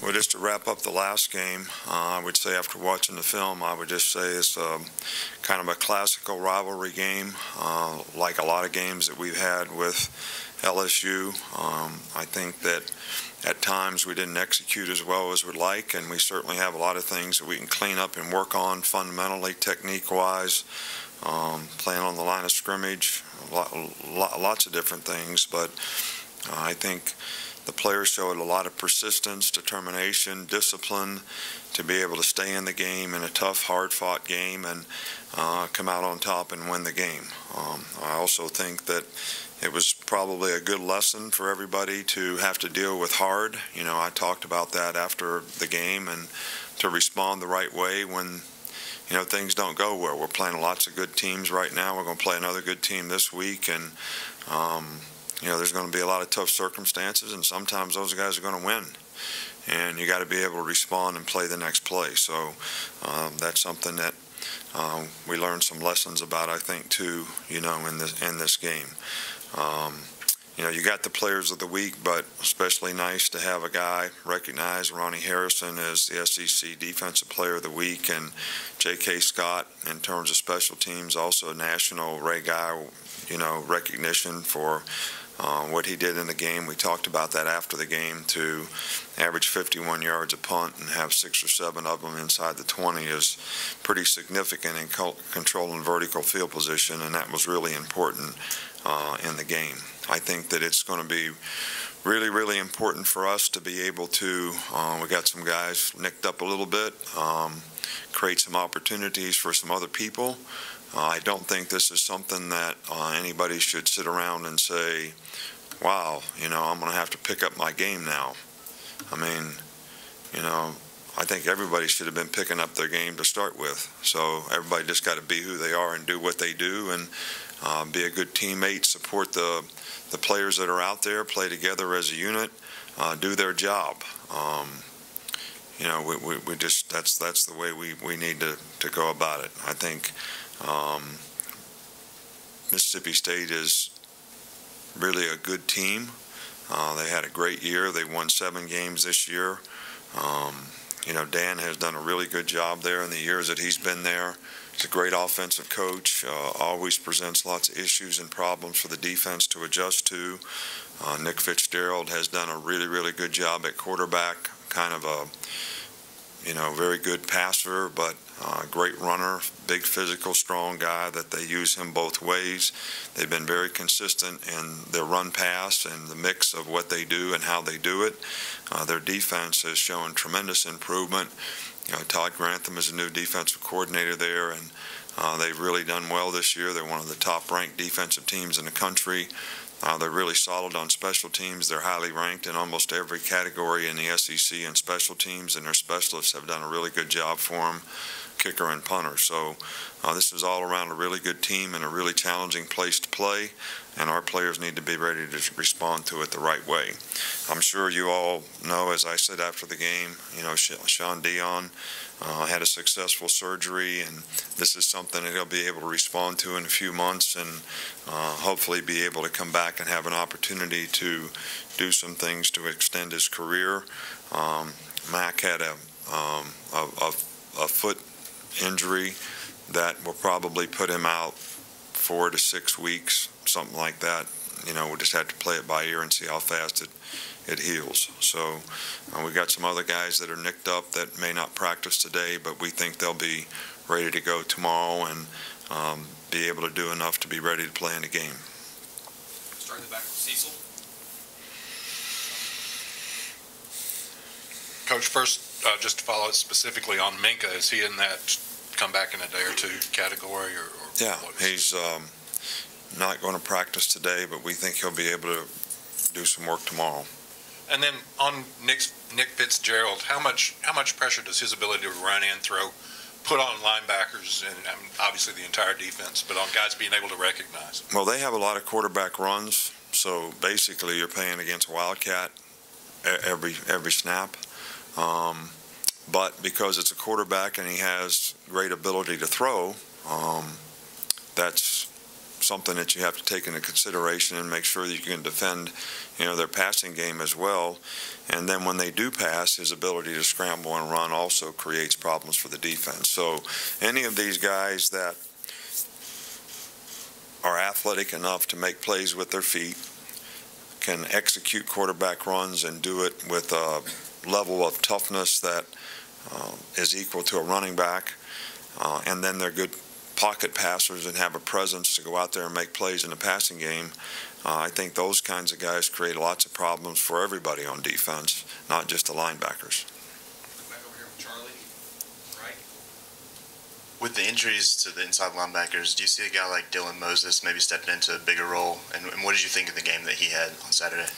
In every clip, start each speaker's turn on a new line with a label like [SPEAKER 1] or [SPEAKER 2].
[SPEAKER 1] Well, just to wrap up the last game, I would say after watching the film, I would just say it's kind of a classical rivalry game, like a lot of games that we've had with LSU. I think that at times we didn't execute as well as we'd like, and we certainly have a lot of things that we can clean up and work on fundamentally, technique-wise, playing on the line of scrimmage, lots of different things. But I think the players showed a lot of persistence, determination, discipline to be able to stay in the game in a tough, hard-fought game and come out on top and win the game. I also think that it was probably a good lesson for everybody to have to deal with hard. You know, I talked about that after the game, and to respond the right way when, you know, things don't go well. We're playing lots of good teams right now. We're going to play another good team this week, and you know, there's going to be a lot of tough circumstances, and sometimes those guys are going to win. And you got to be able to respond and play the next play. So that's something that we learned some lessons about, I think, too, you know, in this game. You know, you got the players of the week, but especially nice to have a guy recognize Ronnie Harrison as the SEC Defensive Player of the Week, and J.K. Scott in terms of special teams, also a national Ray Guy, you know, recognition for what he did in the game. We talked about that after the game. To average 51 yards a punt and have 6 or 7 of them inside the 20 is pretty significant in controlling vertical field position, and that was really important in the game. I think that it's going to be really, really important for us to be able to, we got some guys nicked up a little bit, create some opportunities for some other people. I don't think this is something that anybody should sit around and say, wow, you know, I'm going to have to pick up my game now. I mean, you know, I think everybody should have been picking up their game to start with. So everybody just got to be who they are and do what they do, and be a good teammate, support the players that are out there, play together as a unit, do their job. You know, we just, that's the way we need to go about it. I think Mississippi State is really a good team. They had a great year. They won 7 games this year. You know, Dan has done a really good job there in the years that he's been there. He's a great offensive coach, always presents lots of issues and problems for the defense to adjust to. Nick Fitzgerald has done a really, really good job at quarterback, kind of a, you know, very good passer, but great runner, big physical, strong guy that they use him both ways. They've been very consistent in their run pass and the mix of what they do and how they do it. Their defense has shown tremendous improvement. You know, Todd Grantham is a new defensive coordinator there, and they've really done well this year. They're one of the top-ranked defensive teams in the country. They're really solid on special teams. They're highly ranked in almost every category in the SEC in special teams, and their specialists have done a really good job for them, kicker and punter. So this is all around a really good team and a really challenging place to play, and our players need to be ready to respond to it the right way. I'm sure you all know, as I said after the game, you know, Sean Dion had a successful surgery, and this is something that he'll be able to respond to in a few months, and hopefully be able to come back and have an opportunity to do some things to extend his career. Mac had a foot injury that will probably put him out 4 to 6 weeks, something like that. You know, we'll just have to play it by ear and see how fast it heals. So we got some other guys that are nicked up that may not practice today, but we think they'll be ready to go tomorrow and be able to do enough to be ready to play in the game.
[SPEAKER 2] Starting back with Cecil.
[SPEAKER 3] Coach, first, just to follow it specifically on Minka, is he in that come back in a day or two category? Or
[SPEAKER 1] yeah, he's not going to practice today, but we think he'll be able to do some work tomorrow.
[SPEAKER 3] And then on Nick Fitzgerald, how much pressure does his ability to run and throw put on linebackers and obviously the entire defense, but on guys being able to recognize?
[SPEAKER 1] Well, they have a lot of quarterback runs, so basically you're playing against a Wildcat every snap. But because it's a quarterback and he has great ability to throw, that's something that you have to take into consideration and make sure that you can defend, their passing game as well. And then when they do pass, his ability to scramble and run also creates problems for the defense. So any of these guys that are athletic enough to make plays with their feet, can execute quarterback runs and do it with a level of toughness that is equal to a running back, and then they're good pocket passers and have a presence to go out there and make plays in the passing game. I think those kinds of guys create lots of problems for everybody on defense, not just the linebackers.
[SPEAKER 2] Back over here with Charlie, right?
[SPEAKER 4] With the injuries to the inside linebackers, do you see a guy like Dylan Moses maybe stepping into a bigger role? And what did you think of the game that he had on Saturday?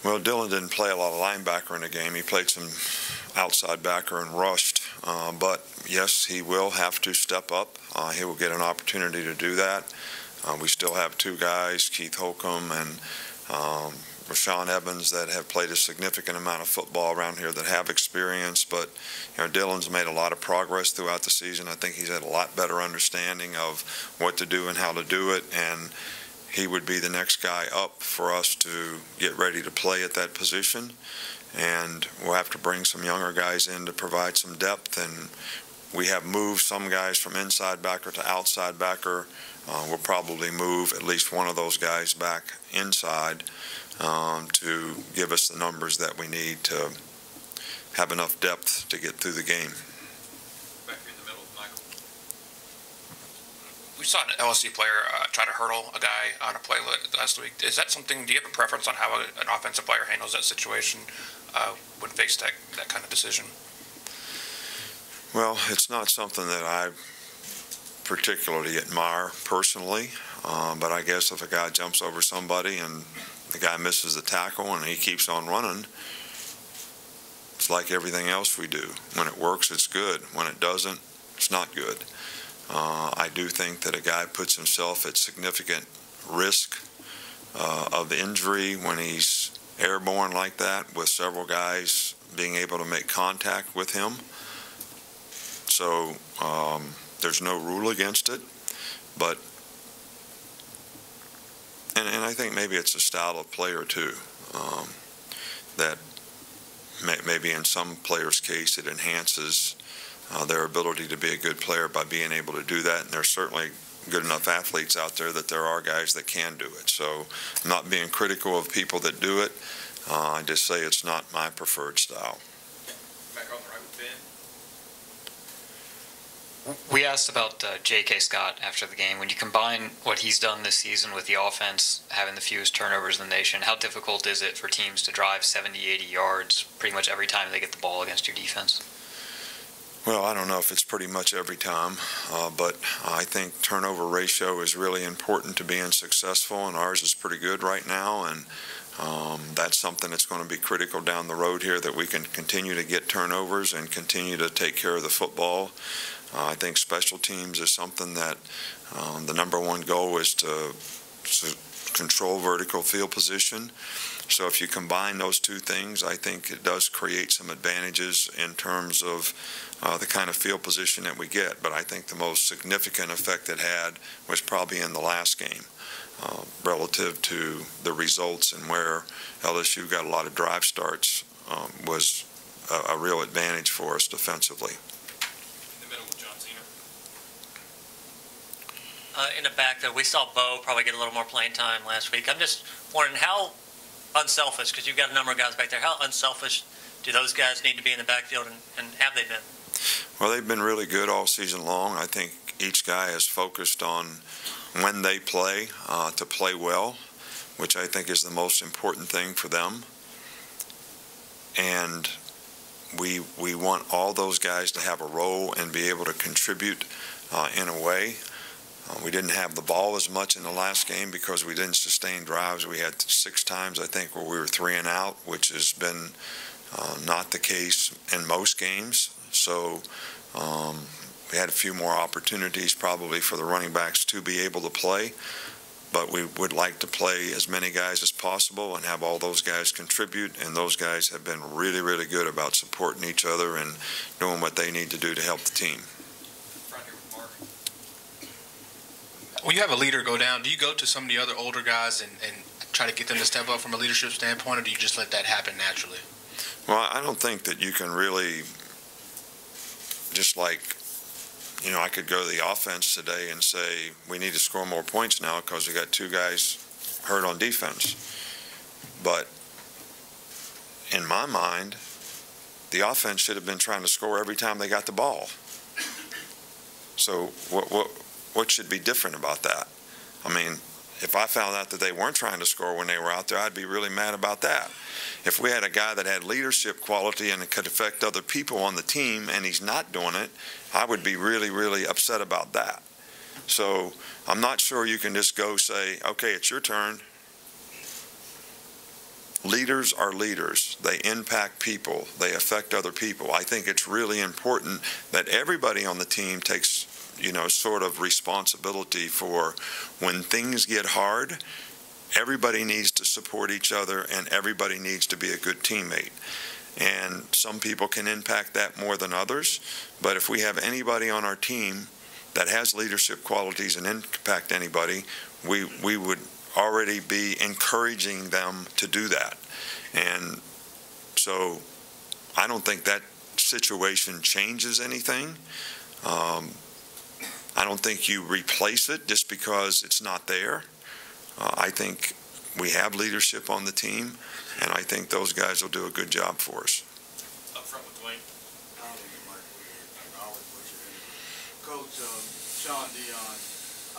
[SPEAKER 1] Well, Dylan didn't play a lot of linebacker in the game. He played some outside backer and rushed. But, yes, he will have to step up. He will get an opportunity to do that. We still have two guys, Keith Holcomb and Rashawn Evans, that have played a significant amount of football around here that have experience. But, Dylan's made a lot of progress throughout the season. I think he's had a lot better understanding of what to do and how to do it. And he would be the next guy up for us to get ready to play at that position. And we'll have to bring some younger guys in to provide some depth. And we have moved some guys from inside backer to outside backer. We'll probably move at least one of those guys back inside to give us the numbers that we need to have enough depth to get through the game.
[SPEAKER 2] Back here in the middle, Michael.
[SPEAKER 5] We saw an LSU player try to hurdle a guy on a play last week. Is that something, do you have a preference on how an offensive player handles that situation when faced that kind of decision?
[SPEAKER 1] Well, it's not something that I particularly admire personally, but I guess if a guy jumps over somebody and the guy misses the tackle and he keeps on running, it's like everything else we do. When it works, it's good. When it doesn't, it's not good. I do think that a guy puts himself at significant risk of injury when he's airborne like that, with several guys being able to make contact with him. So there's no rule against it, but and I think maybe it's a style of player too, that maybe in some players' case it enhances their ability to be a good player by being able to do that. And there's certainly good enough athletes out there that there are guys that can do it. So I'm not being critical of people that do it. I just say it's not my preferred style.
[SPEAKER 2] Back on the right with Ben.
[SPEAKER 6] We asked about J.K. Scott after the game. When you combine what he's done this season with the offense having the fewest turnovers in the nation, how difficult is it for teams to drive 70, 80 yards pretty much every time they get the ball against your defense?
[SPEAKER 1] Well, I don't know if it's pretty much every time, but I think turnover ratio is really important to being successful, and ours is pretty good right now, and that's something that's going to be critical down the road here, that we can continue to get turnovers and continue to take care of the football. I think special teams is something that the number one goal is to control vertical field position. So if you combine those two things, I think it does create some advantages in terms of the kind of field position that we get. But I think the most significant effect it had was probably in the last game relative to the results, and where LSU got a lot of drive starts was a real advantage for us defensively.
[SPEAKER 7] In the back, though, we saw Bo probably get a little more playing time last week. I'm just wondering how unselfish, because you've got a number of guys back there, how unselfish do those guys need to be in the backfield, and have they been?
[SPEAKER 1] Well, they've been really good all season long. I think each guy has focused on when they play to play well, which I think is the most important thing for them. And we want all those guys to have a role and be able to contribute in a way. We didn't have the ball as much in the last game because we didn't sustain drives. We had 6 times, I think, where we were 3 and out, which has been not the case in most games. So we had a few more opportunities probably for the running backs to be able to play. But we would like to play as many guys as possible and have all those guys contribute. And those guys have been really, really good about supporting each other and doing what they need to do to help the team.
[SPEAKER 8] When you have a leader go down, do you go to some of the other older guys and try to get them to step up from a leadership standpoint, or do you just let that happen naturally?
[SPEAKER 1] Well, I don't think that you can really, just like, I could go to the offense today and say we need to score more points now because we got two guys hurt on defense. But in my mind, the offense should have been trying to score every time they got the ball. So what should be different about that? I mean, if I found out that they weren't trying to score when they were out there, I'd be really mad about that. If we had a guy that had leadership quality and it could affect other people on the team and he's not doing it, I would be really, really upset about that. So I'm not sure you can just go say, okay, it's your turn. Leaders are leaders. They impact people. They affect other people. I think it's really important that everybody on the team takes, sort of responsibility for when things get hard. Everybody needs to support each other and everybody needs to be a good teammate. And some people can impact that more than others. But if we have anybody on our team that has leadership qualities and impact anybody, we would already be encouraging them to do that. And so I don't think that situation changes anything. I don't think you replace it just because it's not there. I think we have leadership on the team, and I think those guys will do a good job for us.
[SPEAKER 2] Up front with Dwayne.
[SPEAKER 9] Coach, Sean Dion,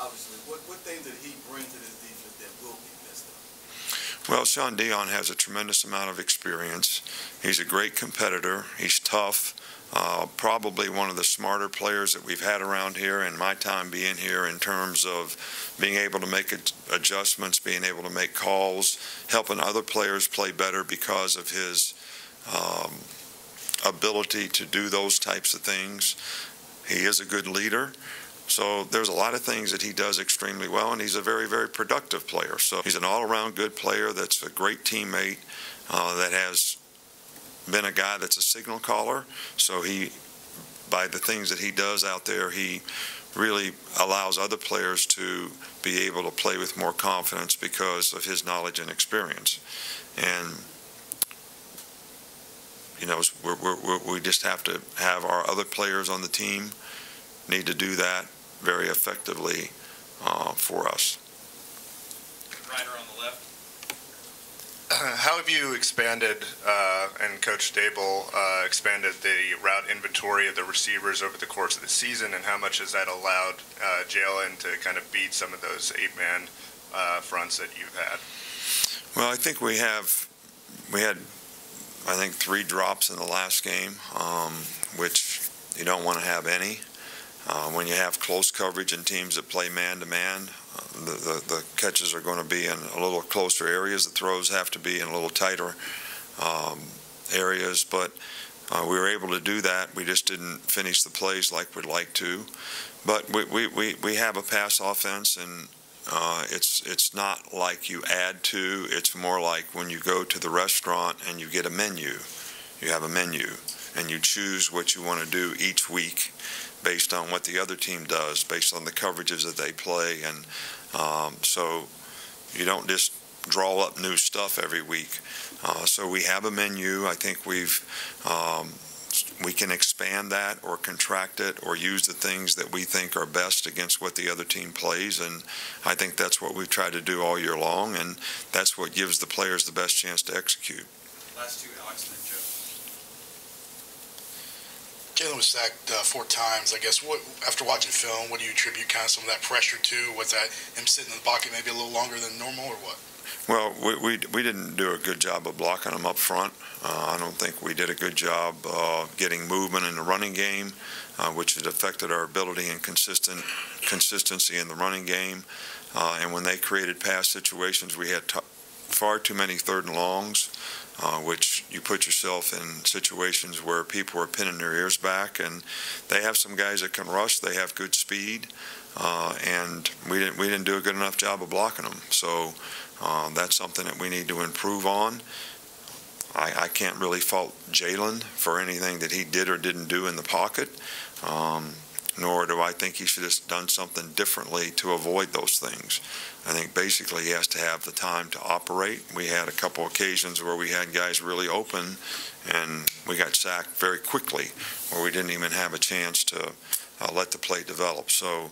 [SPEAKER 9] obviously, what things did he bring to this defense that will be missed up?
[SPEAKER 1] Well, Sean Dion has a tremendous amount of experience. He's a great competitor. He's tough. Probably one of the smarter players that we've had around here in my time being here in terms of being able to make adjustments, being able to make calls, helping other players play better because of his ability to do those types of things. He is a good leader. So there's a lot of things that he does extremely well, and he's a very, very productive player. So he's an all-around good player that's a great teammate that has been a guy that's a signal caller. So by the things that he does out there, he really allows other players to be able to play with more confidence because of his knowledge and experience. And we just have to have our other players on the team need to do that very effectively for us.
[SPEAKER 2] Ryder on the left.
[SPEAKER 4] How have you expanded, and Coach Dable expanded the route inventory of the receivers over the course of the season, and how much has that allowed Jalen to kind of beat some of those 8-man fronts that you've had?
[SPEAKER 1] Well, I think we had, I think, 3 drops in the last game, which you don't want to have any. When you have close coverage and teams that play man-to-man, the catches are going to be in a little closer areas. The throws have to be in a little tighter areas. But we were able to do that. We just didn't finish the plays like we'd like to. But we have a pass offense, and it's not like you add to. It's more like when you go to the restaurant and you get a menu. You have a menu, and you choose what you want to do each week based on what the other team does, based on the coverages that they play. And so you don't just draw up new stuff every week. So we have a menu. I think we can expand that or contract it or use the things that we think are best against what the other team plays. And I think that's what we've tried to do all year long, and that's what gives the players the best chance to execute.
[SPEAKER 2] Last 2, Alex and Joe.
[SPEAKER 10] Jalen was sacked 4 times. I guess, after watching film, what do you attribute kind of some of that pressure to? Was that him sitting in the pocket maybe a little longer than normal, or what?
[SPEAKER 1] Well, we didn't do a good job of blocking them up front. I don't think we did a good job getting movement in the running game, which has affected our ability and consistency in the running game. And when they created pass situations, we had far too many 3rd and longs, which you put yourself in situations where people are pinning their ears back. And they have some guys that can rush. They have good speed, and we didn't do a good enough job of blocking them. So that's something that we need to improve on. I can't really fault Jalen for anything that he did or didn't do in the pocket. nor do I think he should have done something differently to avoid those things. I think basically he has to have the time to operate. We had a couple occasions where we had guys really open, and we got sacked very quickly, where we didn't even have a chance to let the play develop. So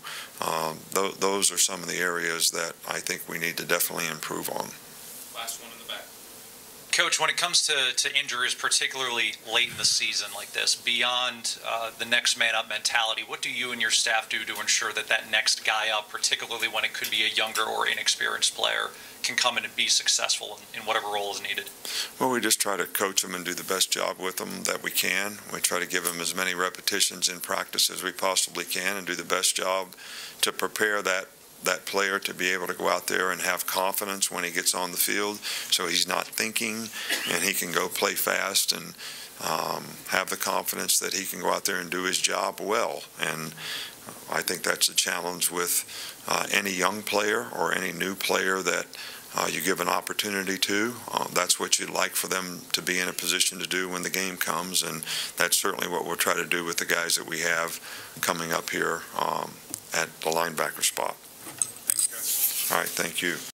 [SPEAKER 1] those are some of the areas that I think we need to definitely improve on.
[SPEAKER 2] Last one in the back.
[SPEAKER 11] Coach, when it comes to injuries, particularly late in the season like this, beyond the next man up mentality, what do you and your staff do to ensure that that next guy up, particularly when it could be a younger or inexperienced player, can come in and be successful in whatever role is needed?
[SPEAKER 1] Well, we just try to coach them and do the best job with them that we can. We try to give them as many repetitions in practice as we possibly can and do the best job to prepare that player to be able to go out there and have confidence when he gets on the field, so he's not thinking and he can go play fast and have the confidence that he can go out there and do his job well. And I think that's a challenge with any young player or any new player that you give an opportunity to. That's what you'd like for them to be in a position to do when the game comes, and that's certainly what we'll try to do with the guys that we have coming up here at the linebacker spot. All right, thank you.